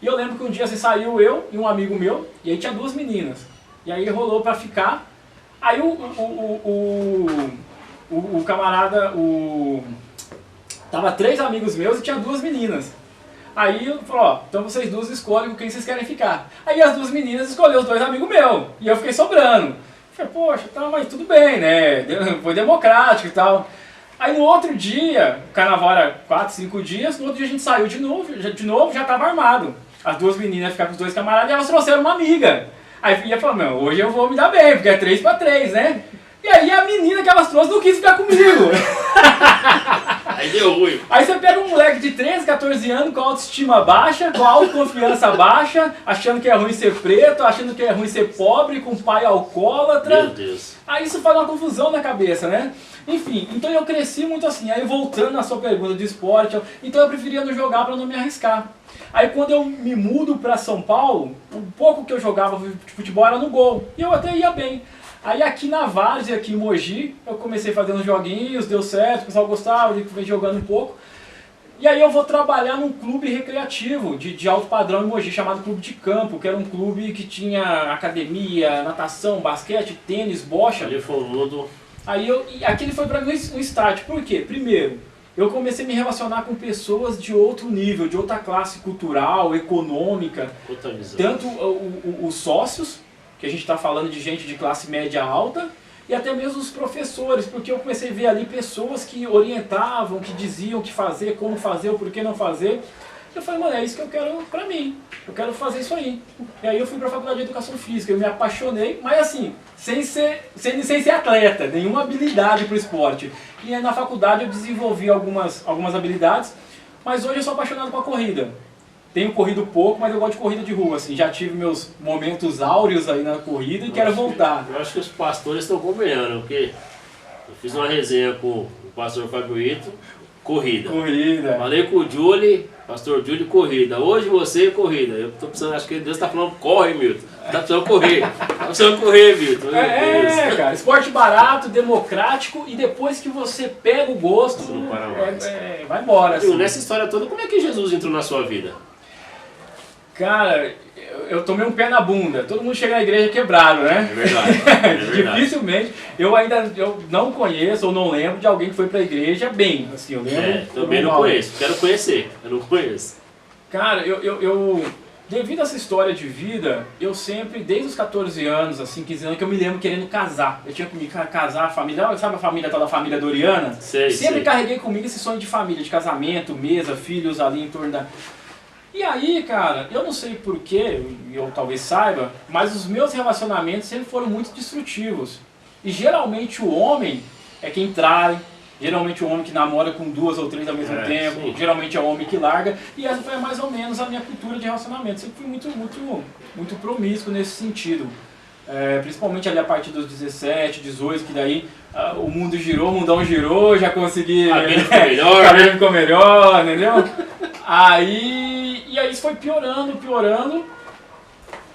E eu lembro que um dia assim, saiu eu e um amigo meu, e aí tinha duas meninas. E aí rolou para ficar. Aí o camarada, tava 3 amigos meus e tinha 2 meninas. Aí eu falei, ó, então vocês duas escolhem com quem vocês querem ficar. Aí as 2 meninas escolheram os 2 amigos meus, e eu fiquei sobrando. Falei, poxa, tá, mas tudo bem, né? Foi democrático e tal. Aí no outro dia, o carnaval era 4, 5 dias, no outro dia a gente saiu de novo, já tava armado. As 2 meninas ficaram com os 2 camaradas e elas trouxeram uma amiga. Aí ia falar, meu, hoje eu vou me dar bem, porque é 3 para 3, né? E aí a menina que elas trouxeram não quis ficar comigo. Aí deu ruim. Aí você pega um moleque de 13, 14 anos com autoestima baixa, com autoconfiança baixa, achando que é ruim ser preto, achando que é ruim ser pobre, com pai alcoólatra. Meu Deus. Aí isso faz uma confusão na cabeça, né? Enfim, então eu cresci muito assim. Aí voltando na sua pergunta de esporte, então eu preferia não jogar para não me arriscar. Aí quando eu me mudo para São Paulo, o pouco que eu jogava de futebol era no gol. E eu até ia bem. Aí aqui na Várzea, aqui em Mogi, eu comecei fazendo joguinhos, deu certo, o pessoal gostava, eu fui jogando um pouco. E aí eu vou trabalhar num clube recreativo de alto padrão em Mogi, chamado Clube de Campo, que era um clube que tinha academia, natação, basquete, tênis, bocha. Ali foi um mundo... Aí aquele foi pra mim um start. Por quê? Primeiro, eu comecei a me relacionar com pessoas de outro nível, de outra classe cultural, econômica. Tanto os sócios, que a gente está falando de gente de classe média alta, e até mesmo os professores, porque eu comecei a ver ali pessoas que orientavam, que diziam o que fazer, como fazer, o porquê não fazer. Eu falei, mano, é isso que eu quero pra mim, eu quero fazer isso aí. E aí eu fui pra faculdade de Educação Física, eu me apaixonei, mas assim, sem ser atleta, nenhuma habilidade pro esporte. E aí na faculdade eu desenvolvi algumas habilidades, mas hoje eu sou apaixonado com a corrida. Tenho corrido pouco, mas eu gosto de corrida de rua, assim, já tive meus momentos áureos aí na corrida e quero voltar. Eu acho que os pastores estão combinando, porque eu fiz uma resenha com o pastor Fabioito, corrida. Falei com o Julie, pastor Julie, corrida. Hoje você, corrida. Eu tô precisando, acho que Deus tá falando, corre, Milton. Tá precisando correr. Tá precisando correr, Milton. Cara, esporte barato, democrático, e depois que você pega o gosto, você não para mais. Vai embora. Assim. Nessa história toda, como é que Jesus entrou na sua vida? Cara, eu tomei um pé na bunda. Todo mundo chega na igreja quebrado, né? É verdade. Dificilmente. Eu não conheço ou não lembro de alguém que foi pra igreja bem. Assim, eu lembro. Também não conheço. Quero conhecer. Eu não conheço. Cara, devido a essa história de vida, eu sempre, desde os 14 anos, assim, 15 anos, que eu me lembro querendo casar. Eu tinha que me casar, a família, sabe a família tal da família Doriana? Sempre carreguei comigo esse sonho de família, de casamento, mesa, filhos ali em torno da... E aí, cara, eu não sei porquê, eu talvez saiba, mas os meus relacionamentos sempre foram muito destrutivos. E geralmente o homem é quem trai, geralmente o homem que namora com 2 ou 3 ao mesmo tempo, sim. Geralmente é o homem que larga, e essa foi mais ou menos a minha cultura de relacionamento. Sempre fui muito promíscuo nesse sentido. Principalmente ali a partir dos 17, 18, que daí o mundo girou, o mundão girou, já consegui... Cabelo ficou melhor, cabelo ficou melhor, entendeu? E aí isso foi piorando,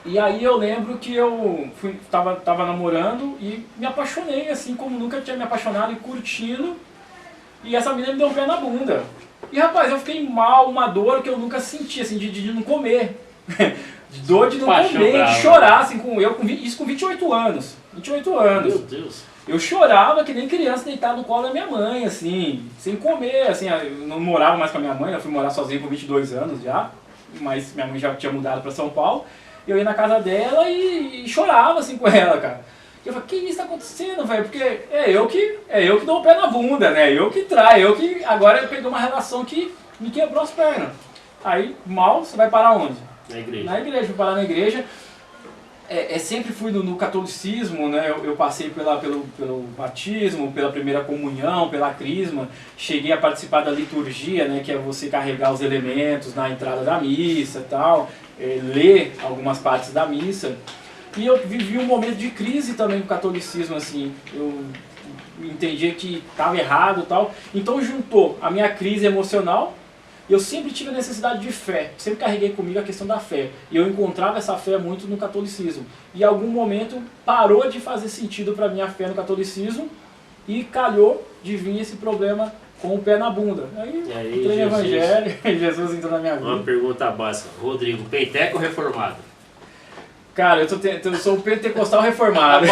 e aí eu lembro que eu tava namorando e me apaixonei, assim como nunca tinha me apaixonado, e curtindo, e essa menina me deu um pé na bunda. E rapaz, eu fiquei mal, uma dor que eu nunca senti, assim, de não comer. dor de não Paixão comer, de brava. chorar, assim, isso com 28 anos. 28 anos. Meu Deus. Eu chorava que nem criança deitado no colo da minha mãe, assim, sem comer, assim, eu não morava mais com a minha mãe, eu fui morar sozinho com 22 anos já, mas minha mãe já tinha mudado para São Paulo, eu ia na casa dela e chorava, assim, com ela, cara. E eu falei, que isso tá acontecendo, velho? Porque é eu que dou o pé na bunda, né? Eu que traio, agora eu peguei uma relação que me quebrou as pernas. Aí, mal, você vai parar onde? Na igreja. Na igreja, fui parar na igreja. Sempre fui no catolicismo, né? Eu passei pelo batismo, pela primeira comunhão, pela crisma, cheguei a participar da liturgia, né? Que é você carregar os elementos na entrada da missa e tal, ler algumas partes da missa. E eu vivi um momento de crise também com o catolicismo, assim, eu entendi que estava errado e tal, então juntou a minha crise emocional. Eu sempre tive a necessidade de fé, sempre carreguei comigo a questão da fé. E eu encontrava essa fé muito no catolicismo. E em algum momento parou de fazer sentido para mim a fé no catolicismo e calhou de vir esse problema com o pé na bunda. Aí entrei no Evangelho, Jesus entrou na minha vida. Uma pergunta básica. Rodrigo, penteca ou reformado? Cara, eu sou um pentecostal reformado.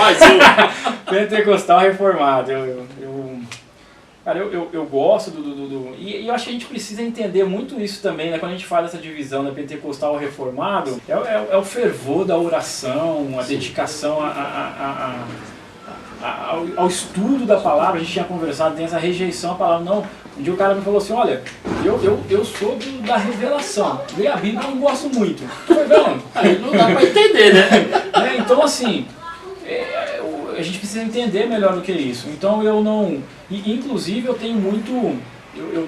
Pentecostal reformado. Cara, eu gosto e eu acho que a gente precisa entender muito isso também, né? Quando a gente fala dessa divisão, né, pentecostal reformado, é o fervor da oração, a dedicação ao estudo da palavra. A gente tinha conversado, tem essa rejeição à palavra. Não, um dia o cara me falou assim, olha, eu sou da revelação, ler a Bíblia eu não gosto muito. Aí não dá pra entender, né? Então assim, a gente precisa entender melhor do que isso. Então eu não... Inclusive eu tenho muito...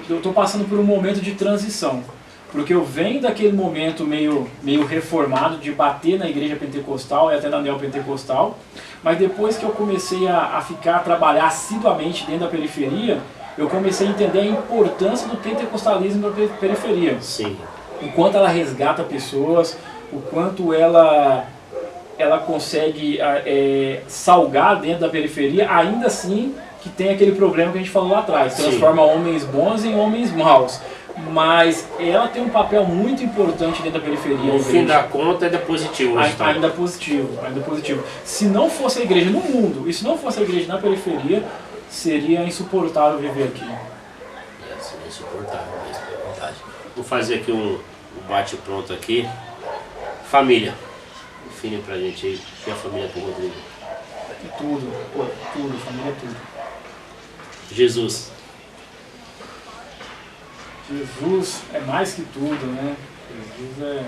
Eu estou passando por um momento de transição. Porque eu venho daquele momento meio reformado de bater na igreja pentecostal e até na neopentecostal. Mas depois que eu comecei a trabalhar assiduamente dentro da periferia, eu comecei a entender a importância do pentecostalismo na periferia. Sim. O quanto ela resgata pessoas, o quanto ela consegue salgar dentro da periferia, ainda assim que tem aquele problema que a gente falou lá atrás, transforma homens bons em homens maus. Mas ela tem um papel muito importante dentro da periferia. No fim da conta ainda é positivo. Ainda positivo. Se não fosse a igreja no mundo, e se não fosse a igreja na periferia, seria insuportável viver aqui. Seria insuportável, é verdade. Vou fazer aqui um bate-pronto aqui. Família. Define pra gente aí o que é a família do Rodrigo. Tudo, família é tudo. Jesus. Jesus é mais que tudo, né? Jesus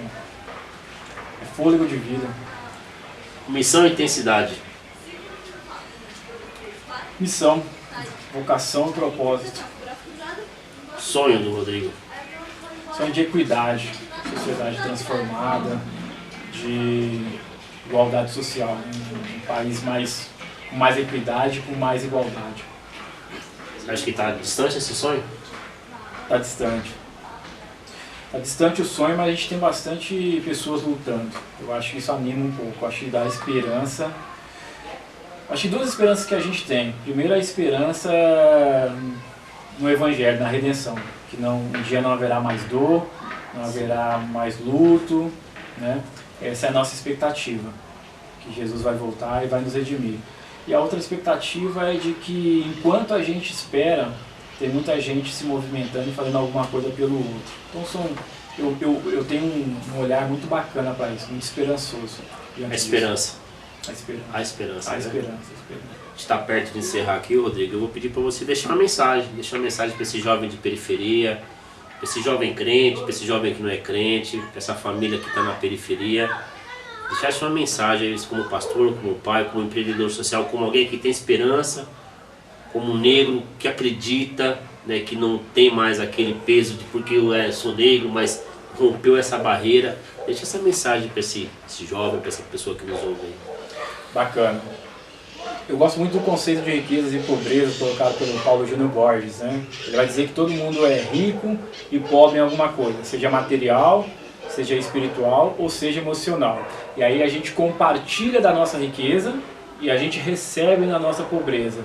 é fôlego de vida. Missão e intensidade. Missão, vocação e propósito. Sonho do Rodrigo. Sonho de equidade, sociedade transformada, de igualdade social, um país com mais equidade, com mais igualdade. Você acha que está distante esse sonho? Está distante. Está distante o sonho, mas a gente tem bastante pessoas lutando. Eu acho que isso anima um pouco, eu acho que dá esperança. Acho que duas esperanças que a gente tem. Primeiro, a esperança no Evangelho, na redenção. Que um dia não haverá mais dor, não haverá mais luto, né? Essa é a nossa expectativa, que Jesus vai voltar e vai nos redimir. E a outra expectativa é de que, enquanto a gente espera, tem muita gente se movimentando e fazendo alguma coisa pelo outro. Então eu tenho um olhar muito bacana para isso, muito esperançoso. A esperança. A esperança. A esperança. A gente está perto de encerrar aqui, Rodrigo. Eu vou pedir para você deixar uma mensagem para esse jovem de periferia, para esse jovem crente, para esse jovem que não é crente, para essa família que está na periferia. Deixar uma mensagem como pastor, como pai, como empreendedor social, como alguém que tem esperança, como um negro que acredita, né, que não tem mais aquele peso de porque eu sou negro, mas rompeu essa barreira. Deixa essa mensagem para esse jovem, para essa pessoa que nos ouve aí. Bacana. Eu gosto muito do conceito de riquezas e pobreza colocado pelo Paulo Júnior Borges, né? Ele vai dizer que todo mundo é rico e pobre em alguma coisa, seja material, seja espiritual ou seja emocional. E aí a gente compartilha da nossa riqueza e a gente recebe na nossa pobreza.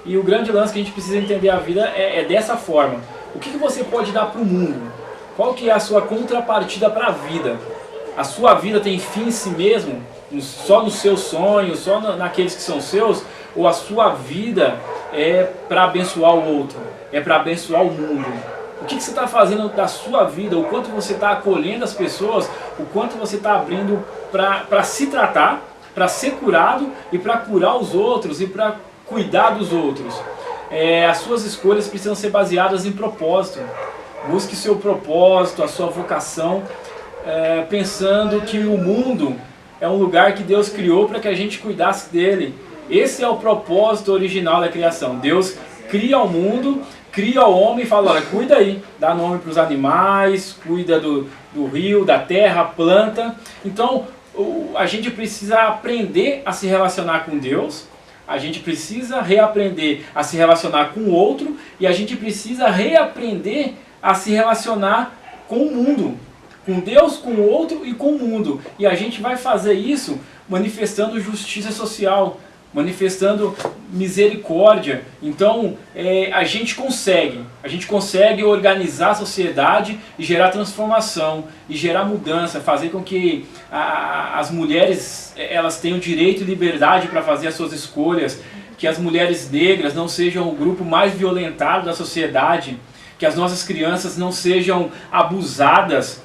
E o grande lance que a gente precisa entender a vida é dessa forma. O que você pode dar para o mundo? Qual que é a sua contrapartida para a vida? A sua vida tem fim em si mesmo? Só nos seus sonhos, só naqueles que são seus? Ou a sua vida é para abençoar o outro? É para abençoar o mundo? O que você está fazendo da sua vida? O quanto você está acolhendo as pessoas? O quanto você está abrindo para se tratar, para ser curado e para curar os outros e para cuidar dos outros? As suas escolhas precisam ser baseadas em propósito. Busque seu propósito, a sua vocação, pensando que o mundo é um lugar que Deus criou para que a gente cuidasse dele. Esse é o propósito original da criação. Deus cria o mundo, cria o homem e fala, olha, cuida aí, dá nome para os animais, cuida do rio, da terra, planta. Então, a gente precisa aprender a se relacionar com Deus, a gente precisa reaprender a se relacionar com o outro e a gente precisa reaprender a se relacionar com o mundo, com Deus, com o outro e com o mundo. E a gente vai fazer isso manifestando justiça social, manifestando misericórdia. Então a gente consegue organizar a sociedade e gerar transformação, e gerar mudança, fazer com que as mulheres elas tenham direito e liberdade para fazer as suas escolhas, que as mulheres negras não sejam o grupo mais violentado da sociedade, que as nossas crianças não sejam abusadas,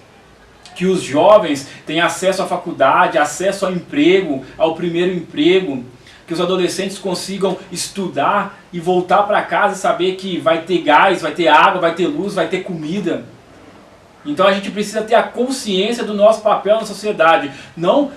que os jovens tenham acesso à faculdade, acesso ao emprego, ao primeiro emprego, que os adolescentes consigam estudar e voltar para casa e saber que vai ter gás, vai ter água, vai ter luz, vai ter comida. Então a gente precisa ter a consciência do nosso papel na sociedade, não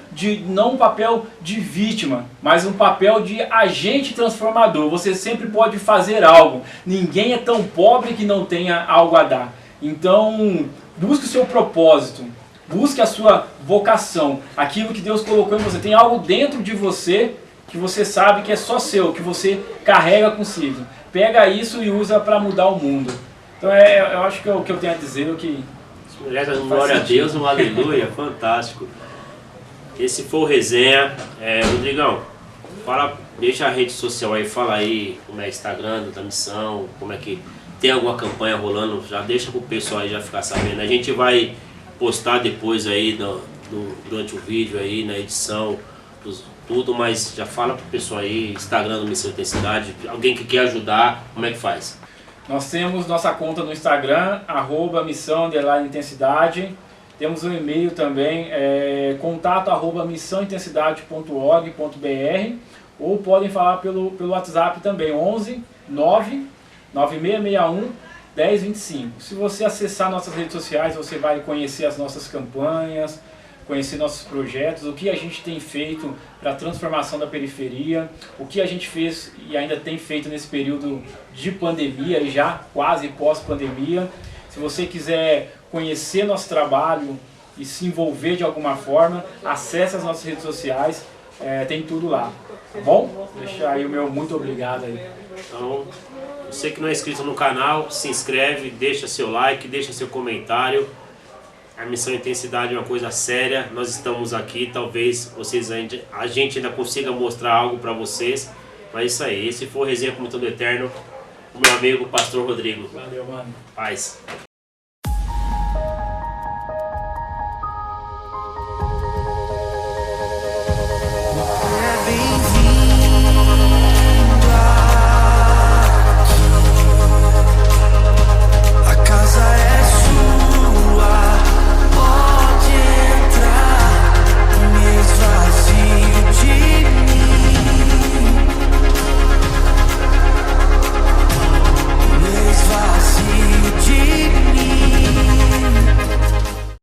um papel de vítima, mas um papel de agente transformador. Você sempre pode fazer algo, ninguém é tão pobre que não tenha algo a dar. Então busque o seu propósito, busque a sua vocação, aquilo que Deus colocou em você. Tem algo dentro de você que você sabe que é só seu, que você carrega consigo. Pega isso e usa para mudar o mundo. Então eu acho que é o que eu tenho a dizer, glória a Deus, um aleluia, fantástico. Esse foi o resenha. Rodrigão, deixa a rede social aí, fala aí como é o Instagram da missão, como é que tem alguma campanha rolando, já deixa pro pessoal aí já ficar sabendo. A gente vai postar depois aí durante o vídeo aí, na edição, tudo, mas já fala pro pessoal aí, Instagram do Missão Intensidade, alguém que quer ajudar, como é que faz? Nós temos nossa conta no Instagram, @missão_intensidade. Temos um e-mail também, contato@missãointensidade.org.br, ou podem falar pelo WhatsApp também, 11 9 9661 1025. Se você acessar nossas redes sociais, você vai conhecer as nossas campanhas, conhecer nossos projetos, o que a gente tem feito para a transformação da periferia, o que a gente fez e ainda tem feito nesse período de pandemia e já quase pós-pandemia. Se você quiser conhecer nosso trabalho e se envolver de alguma forma, acesse as nossas redes sociais, tem tudo lá, tá bom? Deixa aí o meu muito obrigado aí. Então, você que não é inscrito no canal, se inscreve, deixa seu like, deixa seu comentário. A Missão Intensidade é uma coisa séria, nós estamos aqui, talvez a gente ainda consiga mostrar algo para vocês, mas é isso aí, esse foi o Resenha com Todo Eterno, o meu amigo Pastor Rodrigo. Valeu, mano. Paz. Bem